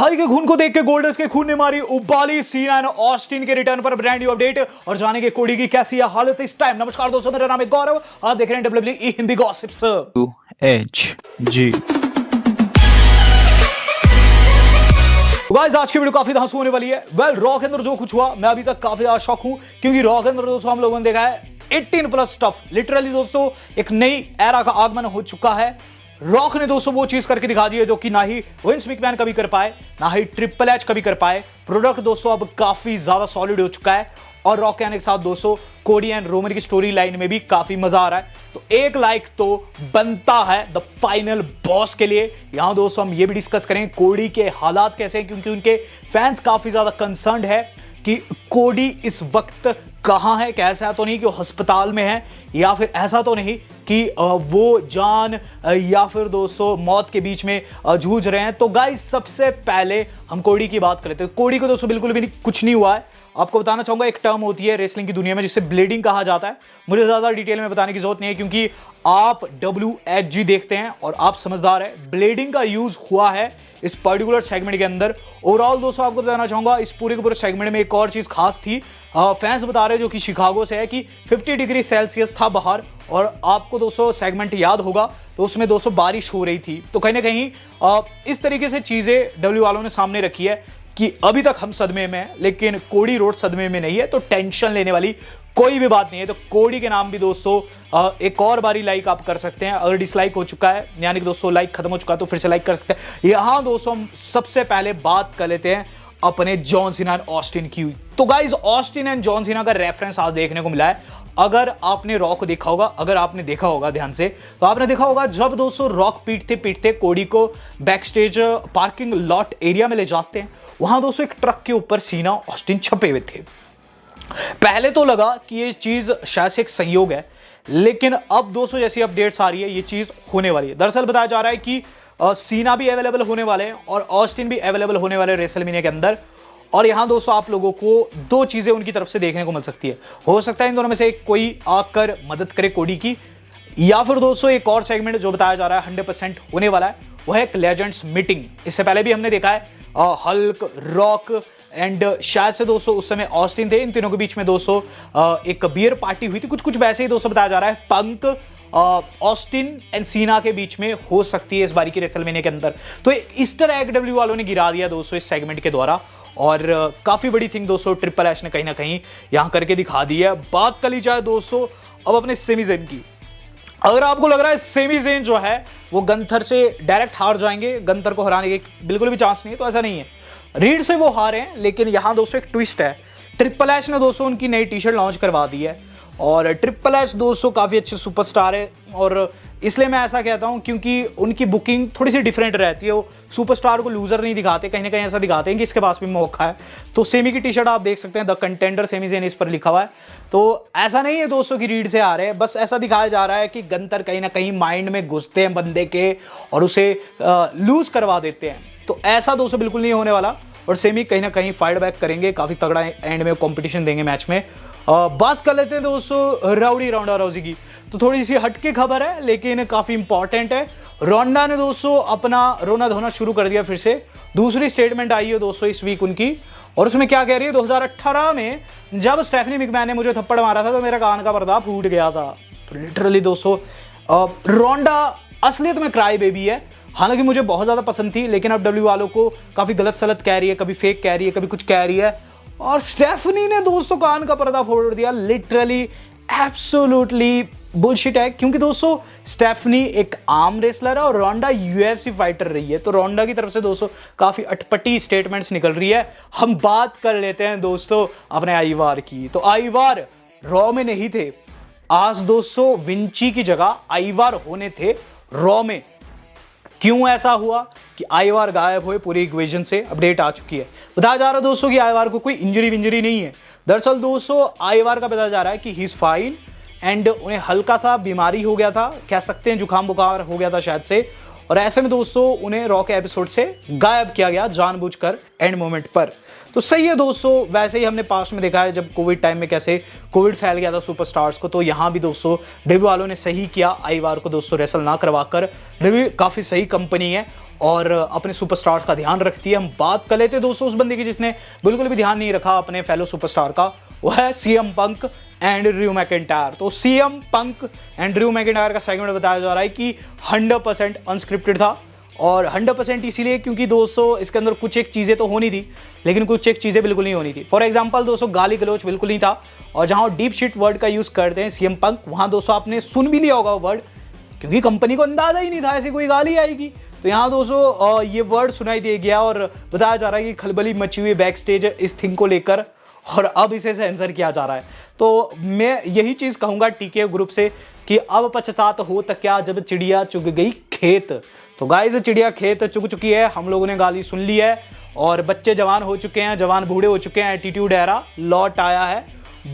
भाई के खून को देख के गोल्डर्स के खून ने मारी उबाली। सीना एंड ऑस्टिन के रिटर्न पर ब्रांड न्यू अपडेट और जानेंगे कोडी की कैसी है हालत इस टाइम। नमस्कार दोस्तों, मेरा नाम है गौरव, आप देख रहे हैं WWE हिंदी गॉसिप्स। गाइस आज की वीडियो काफी धांसू होने वाली है। रॉ के अंदर जो कुछ हुआ, मैं अभी तक काफी ज्यादा शॉक हूं, क्योंकि रॉ के अंदर दोस्तों हम लोगों ने देखा है 18+ स्टफ। लिटरली दोस्तों एक नई एरा का आगमन हो चुका है। रॉक ने दोस्तों वो चीज करके दिखा दी है जो कि ना ही विंस मैकमैन कभी कर पाए, ना ही ट्रिपल एच कभी कर पाए। प्रोडक्ट दोस्तों अब काफी ज्यादा सॉलिड हो चुका है और रॉक के आने के साथ दोस्तों कोडी एंड रोमन की स्टोरी लाइन में भी काफी मजा आ रहा है। तो एक लाइक तो बनता है द फाइनल बॉस के लिए। यहां दोस्तों हम ये भी डिस्कस करेंगे कोडी के हालात कैसे हैं, क्योंकि उनके फैंस काफी ज्यादा कंसर्न्ड है कि कोडी इस वक्त कहां है। कैसा तो नहीं कि वो अस्पताल में है, या फिर ऐसा तो नहीं कि वो जान या फिर दोस्तों मौत के बीच में जूझ रहे हैं। तो गाइस सबसे पहले हम कोडी की बात करते हैं। कोडी को दोस्तों बिल्कुल भी कुछ नहीं हुआ है। आपको बताना चाहूंगा, एक टर्म होती है रेसलिंग की दुनिया में जिसे ब्लीडिंग कहा जाता है। मुझे ज्यादा डिटेल में बताने की जरूरत नहीं है, क्योंकि आप WHG देखते हैं और आप समझदार है। ब्लीडिंग का यूज हुआ है इस पर्टिकुलर सेगमेंट के अंदर। ओवरऑल दोस्तों आपको बताना चाहूंगा, इस पूरे के पूरे सेगमेंट में एक और चीज खास थी। फैंस बता रहे जो कि शिकागो से है कि 50 डिग्री सेल्सियस था बाहर, और आपको दोस्तों सेगमेंट याद होगा तो उसमें दोस्तों बारिश हो रही थी। तो कहीं ना कहीं इस तरीके से चीजें W वालों ने सामने रखी है कि अभी तक हम सदमे में हैं, लेकिन कोडी रोड सदमे में नहीं है। तो टेंशन लेने वाली कोई भी बात नहीं है। तो कोडी के नाम भी दोस्तों एक और बारी लाइक आप कर सकते हैं। अगर डिसलाइक हो चुका है, यानी कि दोस्तों लाइक खत्म हो चुका है, तो फिर से लाइक कर सकते हैं। यहां दोस्तों हम सबसे पहले बात कर लेते हैं अपने जॉन सीना एंड ऑस्टिन की। तो guys Austin and John Cena का रेफरेंस आज देखने को मिला है। अगर आपने रॉक को देखा होगा, अगर आपने देखा होगा ध्यान से, तो आपने देखा होगा जब दोस्तों रॉक पीटते कोडी को back stage parking lot area में ले जाते हैं, वहां दोस्तों एक ट्रक के ऊपर सीना ऑस्टिन छपे हुए थे। पहले तो लगा कि ये चीज शायद से एक संयोग है, लेकिन अब दोस्तों जैसी अपडेट्स आ रही है ये चीज होने वाली है। दरअसल बताया जा रहा है कि सीना भी अवेलेबल होने वाले हैं और ऑस्टिन भी अवेलेबल होने वाले रेसलमेनिया के अंदर। और यहां दोस्तों आप लोगों को दो चीजें उनकी तरफ से देखने को मिल सकती है। हो सकता है इन दोनों में से कोई आकर मदद करे कोडी की, या फिर दोस्तों एक और सेगमेंट जो बताया जा रहा है 100% होने वाला है, वह है एक लेजेंड्स मीटिंग। इससे पहले भी हमने देखा है हल्क, रॉक एंड शायद से दोस्तों उस समय ऑस्टिन थे। इन तीनों के बीच में दोस्तों एक बियर पार्टी हुई थी, कुछ वैसे ही दोस्तों बताया जा रहा है पंक ऑस्टिन एंड सीना के बीच में हो सकती है इस बारी की रेसलमेनिया के अंदर। तो एक ईस्टर एग W वालों ने गिरा दिया दोस्तों इस सेगमेंट के द्वारा, और काफी बड़ी थिंग दोस्तों ट्रिपल एच ने कहीं ना कहीं यहां करके दिखा दी है। बात कर ली जाए दोस्तों अब अपने सेमी ज़ेन की। अगर आपको लग रहा है सेमी ज़ेन जो है वो गंथर से डायरेक्ट हार जाएंगे, गंथर को हराने के बिल्कुल भी चांस नहीं है, तो ऐसा नहीं है। रीड से वो हारे हैं, लेकिन यहां दोस्तों एक ट्विस्ट है। ट्रिपल एच ने दोस्तों उनकी नई टी-शर्ट लॉन्च करवा दी है, और ट्रिपल एच दोस्तों काफी अच्छे सुपरस्टार है, और इसलिए मैं ऐसा कहता हूं क्योंकि उनकी बुकिंग थोड़ी सी डिफरेंट रहती है। वो सुपरस्टार को लूजर नहीं दिखाते, कहीं ना कहीं ऐसा दिखाते हैं कि इसके पास भी मौका है। तो सेमी की टी-शर्ट आप देख सकते हैं, द कंटेंडर सेमी ज़ेन इस पर लिखा हुआ है। तो ऐसा नहीं है दोस्तों की रीड से आ रहे हैं, बस ऐसा दिखाया जा रहा है कि गंतर कहीं ना कहीं माइंड में घुसते हैं बंदे के और उसे लूज करवा देते हैं। तो ऐसा दोस्तों बिल्कुल नहीं होने वाला, और सेमी कहीं ना कहीं फाइट बैक करेंगे, काफी तगड़ा एंड में कंपटीशन देंगे मैच में। बात कर लेते हैं दोस्तों राउडी रोंडा राउजी की। तो थोड़ी सी हटके खबर है, लेकिन काफी इंपॉर्टेंट है। रोंडा ने दोस्तों अपना रोना धोना शुरू कर दिया फिर से। दूसरी स्टेटमेंट आई है दोस्तों इस वीक उनकी, और उसमें क्या कह रही है, 2018 में जब स्टेफनी मैकमैन ने मुझे थप्पड़ मारा था तो मेरा कान का पर्दा फूट गया था। तो लिटरली दोस्तों रोंडा असलियत में क्राई बेबी है। हालांकि मुझे बहुत ज्यादा पसंद थी, लेकिन अब W वालों को काफी गलत सलत कह रही है, कभी फेक कह रही है, कभी कुछ कह रही है, और स्टेफनी ने दोस्तों कान का पर्दा फोड़ दिया। लिटरली एब्सोल्युटली बुलशिट है, क्योंकि दोस्तों स्टेफनी एक आर्म रेसलर है और रोंडा UFC फाइटर रही है। तो रोंडा की तरफ से दोस्तों काफी अटपटी स्टेटमेंट्स निकल रही है। हम बात कर लेते हैं दोस्तों अपने आइवार की। तो आइवार रॉ में नहीं थे, आज दोस्तों विंची की जगह आइवार होने थे रॉ में। क्यों ऐसा हुआ कि आइवार गायब हुए पूरी इक्वेशन से? अपडेट आ चुकी है। बताया जा रहा है दोस्तों कि आइवार को कोई इंजरी नहीं है। दरअसल दोस्तों आइवार का बताया जा रहा है कि ही इज फाइन, एंड उन्हें हल्का सा बीमारी हो गया था, कह सकते हैं जुकाम बुखार हो गया था शायद से, और ऐसे में दोस्तों उन्हें रॉ के एपिसोड से गायब किया गया जानबूझकर एंड मोमेंट पर। तो सही है दोस्तों, वैसे ही हमने पास्ट में देखा है जब कोविड टाइम में कैसे कोविड फैल गया था सुपरस्टार्स को, तो यहाँ भी दोस्तों डब्ल्यू वालों ने सही किया आइवार को दोस्तों रेसल ना करवाकर। डब्ल्यू काफ़ी सही कंपनी है और अपने सुपरस्टार्स का ध्यान रखती है। हम बात कर लेते हैं दोस्तों उस बंदे की जिसने बिल्कुल भी ध्यान नहीं रखा अपने फेलो सुपरस्टार का, वो है CM Punk and Drew McIntyre. तो CM Punk and Drew McIntyre का सेगमेंट बताया जा रहा है कि 100% अनस्क्रिप्टेड था, और 100% इसीलिए क्योंकि दोस्तों इसके अंदर कुछ एक चीज़ें तो होनी थी, लेकिन कुछ एक चीज़ें बिल्कुल नहीं होनी थी। फॉर एग्जांपल दोस्तों गाली गलौच बिल्कुल नहीं था, और जहां डीप शिट वर्ड का यूज़ करते हैं सीएम पंक, वहां दोस्तों आपने सुन भी लिया होगा वर्ड, क्योंकि कंपनी को अंदाजा ही नहीं था ऐसी कोई गाली आएगी। तो यहाँ दोस्तों ये वर्ड सुनाई दे गया और बताया जा रहा है कि खलबली मची हुई बैक स्टेज इस थिंग को लेकर, और अब इसे सेंसर किया जा रहा है। तो मैं यही चीज़ कहूँगा टीके ग्रुप से कि अब पछतात हो तक क्या जब चिड़िया चुग गई खेत। तो गाइस चिड़िया खेत चुग चुकी है, हम लोगों ने गाली सुन ली है, और बच्चे जवान हो चुके हैं, जवान बूढ़े हो चुके हैं, एटीट्यूड एरा लौट आया है।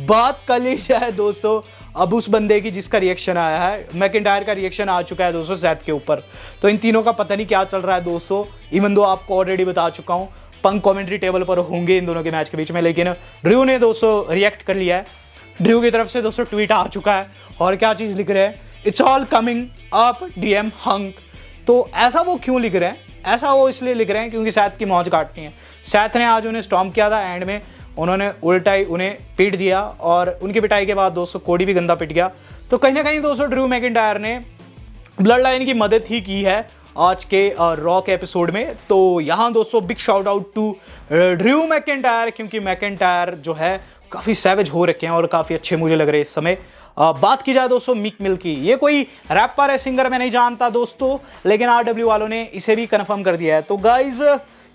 बात कर ली जाए दोस्तों अब उस बंदे की जिसका रिएक्शन आया है, मैकिंटायर का रिएक्शन आ चुका है दोस्तों सेथ के ऊपर। तो इन तीनों का पता नहीं क्या चल रहा है दोस्तों, इवन दो आपको ऑलरेडी बता चुका हूँ पंक कमेंट्री टेबल पर होंगे इन दोनों के मैच के बीच में, लेकिन ड्रू ने दोस्तों रिएक्ट कर लिया है। ड्रू की तरफ से दोस्तों ट्वीट आ चुका है, और क्या चीज़ लिख रहे हैं, it's all coming up DM hunk. तो ऐसा वो क्यों लिख रहे हैं, ऐसा वो इसलिए लिख रहे हैं क्योंकि सेथ की मौज काटनी है। सेथ ने आज उन्हें स्टॉर्म किया था, एंड में उन्होंने उल्टा ही उन्हें पीट दिया, और उनकी पिटाई के बाद दोस्तों कोडी भी गंदा पिट गया। तो कहीं ना कहीं दोस्तों ड्रू मैकिंटायर ने ब्लड लाइन की मदद ही की है आज के रॉ के एपिसोड में। तो यहाँ दोस्तों big shout out to Drew McIntyre, क्योंकि मैकिंटायर जो है काफ़ी सैवेज हो रखे हैं और काफ़ी अच्छे मुझे लग रहे हैं इस समय। बात की जाए दोस्तों मिक मिल की, ये कोई रैपर है, सिंगर मैं नहीं जानता दोस्तों, लेकिन आरडब्ल्यू वालों ने इसे भी कन्फर्म कर दिया है। तो गाइज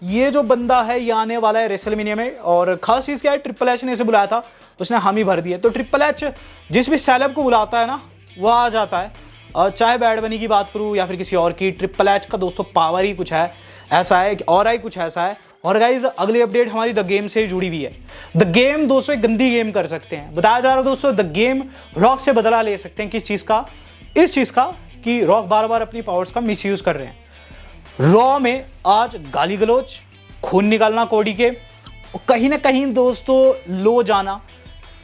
ये जो बंदा है ये आने वाला है रेसलमेनिया में, और खास चीज़ क्या है, ट्रिपल एच ने इसे बुलाया था, उसने हामी भर दिया। तो ट्रिपल एच जिस भी सेलेब को बुलाता है ना वो आ जाता है, चाहे बैड बनी की बात करूँ या फिर किसी और की, ट्रिपल एच का दोस्तों पावर ही कुछ है ऐसा है, और ही कुछ ऐसा है। और गाइज अगली अपडेट हमारी द गेम से जुड़ी हुई है। द गेम दोस्तों एक गंदी गेम कर सकते हैं, बताया जा रहा है दोस्तों द गेम रॉक से बदला ले सकते हैं। किस चीज़ का, इस चीज़ का कि रॉक बार बार अपनी पावर्स का मिसयूज कर रहे हैं। रॉ में आज गाली गलोच, खून निकालना कोडी के, कहीं ना कहीं दोस्तों लो जाना।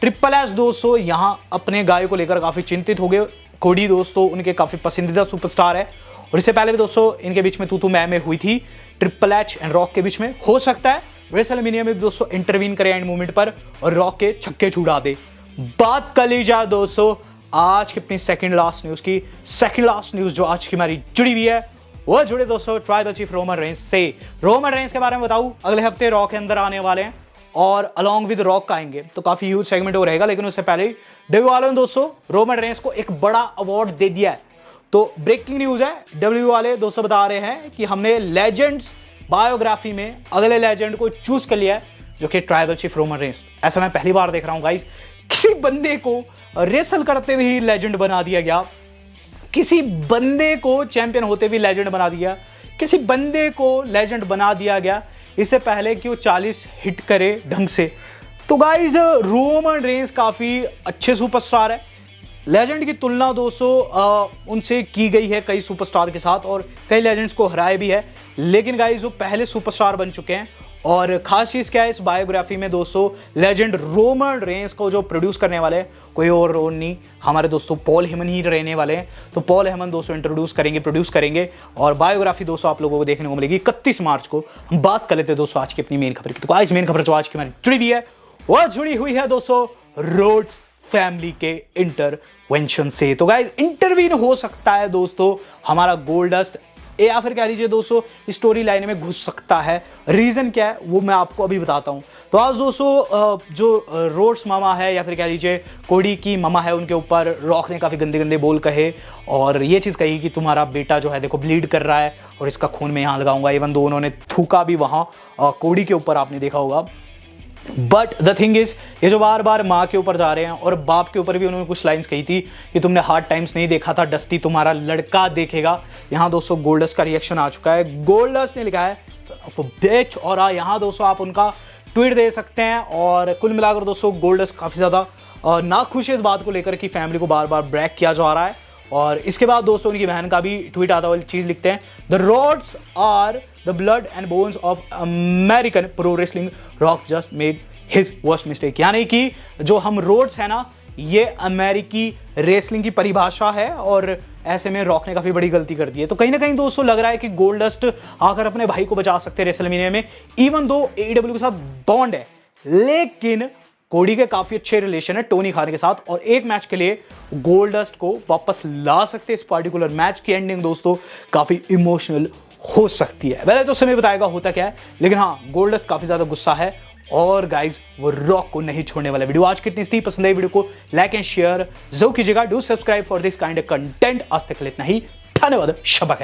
ट्रिपल एच दोस्तों यहाँ अपने गाय को लेकर काफ़ी चिंतित हो गए। कोडी दोस्तों उनके काफ़ी पसंदीदा सुपरस्टार है, और इससे पहले भी दोस्तों इनके बीच में तू मैं हुई थी ट्रिपल एच एंड रॉक के बीच में। हो सकता है रेसलमेनिया में दोस्तों इंटरवीन करे एंड मूवमेंट पर और रॉक के छक्के छुड़ा दे। बात कर ली जाए दोस्तों आज की अपनी सेकंड लास्ट न्यूज़ की, सेकंड लास्ट न्यूज़ जो आज की हमारी जुड़ी हुई है वो जुड़े दोस्तों ट्राइबल चीफ रोमन रेंस से। रोमन रेंस के बारे में बताऊं, अगले हफ्ते रॉ के अंदर आने वाले हैं और अलॉन्ग विद रॉक आएंगे, तो काफी ह्यूज सेगमेंट हो रहेगा। लेकिन उससे पहले डब्ल्यू वालों ने दोस्तों रोमन रेंस को एक बड़ा अवार्ड दे दिया है। तो ब्रेकिंग न्यूज है, डब्ल्यू वाले दोस्तों बता रहे हैं कि हमने लेजेंड्स बायोग्राफी में अगले लेजेंड को चूज कर लिया है, जो कि ट्राइबल चीफ रोमन रेंस। ऐसा मैं पहली बार देख रहा हूं गाइस, किसी बंदे को रेसल करते हुए ही लेजेंड बना दिया गया, किसी बंदे को चैंपियन होते हुए लेजेंड बना दिया, किसी बंदे को लेजेंड बना दिया गया इससे पहले कि वो 40 हिट करे ढंग से। तो गाइज रोमन रेंस काफ़ी अच्छे सुपरस्टार है, लेजेंड की तुलना दोस्तों उनसे की गई है कई सुपरस्टार के साथ, और कई लेजेंड्स को हराए भी है। लेकिन गाइज वो पहले सुपरस्टार बन चुके हैं। और खास चीज़ क्या है इस बायोग्राफी में दोस्तों, लेजेंड रोमन रेंस को जो प्रोड्यूस करने वाले हैं कोई और नहीं, हमारे दोस्तों पॉल हेमन ही रहने वाले हैं। तो पॉल हेमन दोस्तों इंट्रोड्यूस करेंगे, प्रोड्यूस करेंगे, और बायोग्राफी दोस्तों आप लोगों को देखने को मिलेगी 31 मार्च को। हम बात कर लेते हैं दोस्तों आज की अपनी मेन खबर की। तो आज मेन खबर जो आज की हमारी जुड़ी हुई है वो जुड़ी हुई है दोस्तों रोड्स फैमिली के इंटरवेंशन से। तो गाइज इंटरवीन हो सकता है दोस्तों हमारा गोल्डस्ट, या फिर कह लीजिए दोस्तों स्टोरी लाइन में घुस सकता है। रीज़न क्या है वो मैं आपको अभी बताता हूँ। तो आज दोस्तों जो रोड्स मामा है या फिर कह लीजिए कोडी की मामा है, उनके ऊपर रॉक ने काफ़ी गंदे गंदे बोल कहे, और ये चीज़ कही कि तुम्हारा बेटा जो है देखो ब्लीड कर रहा है और इसका खून मैं यहाँ लगाऊंगा। इवन दो उन्होंने थूका भी वहाँ कोडी के ऊपर, आपने देखा होगा। बट द थिंग इज ये जो बार बार माँ के ऊपर जा रहे हैं, और बाप के ऊपर भी उन्होंने कुछ लाइंस कही थी कि तुमने हार्ड टाइम्स नहीं देखा था, डस्टी तुम्हारा लड़का देखेगा। यहाँ दोस्तों गोल्डस्ट का रिएक्शन आ चुका है। गोल्डस्ट ने लिखा है बिच, और यहाँ दोस्तों आप उनका ट्वीट दे सकते हैं। और कुल मिलाकर दोस्तों गोल्डस्ट काफ़ी ज़्यादा नाखुश है इस बात को लेकर कि फैमिली को बार बार ब्रैक किया जा रहा है। और इसके बाद दोस्तों उनकी बहन का भी ट्वीट आता हुआ चीज़ लिखते हैं, the Rhodes are the blood and bones of American pro wrestling, Rock just made his worst mistake. यानी कि जो हम रोड्स है ना, ये अमेरिकी रेसलिंग की परिभाषा है, और ऐसे में रॉक ने काफी बड़ी गलती कर दी है। तो कहीं ना कहीं दोस्तों लग रहा है कि गोल्डस्ट आकर अपने भाई को बचा सकते हैं रेसलमेनिया में, इवन दो AEW के साथ बॉन्ड है, लेकिन कोडी के काफी अच्छे रिलेशन है टोनी खान के साथ, और एक मैच के लिए गोल्डस्ट को वापस ला सकते हैं। इस पार्टिकुलर मैच की एंडिंग दोस्तों काफी इमोशनल हो सकती है। वैसे तो समय बताएगा होता क्या है, लेकिन हाँ गोल्डस्ट काफी ज्यादा गुस्सा है और गाइज वो रॉक को नहीं छोड़ने वाला। वीडियो आज कितनी थी, पसंद आई वीडियो को लाइक एंड शेयर जरूर कीजिएगा। Do subscribe for this kind of content. आज तक इतना ही, धन्यवाद, शबक है।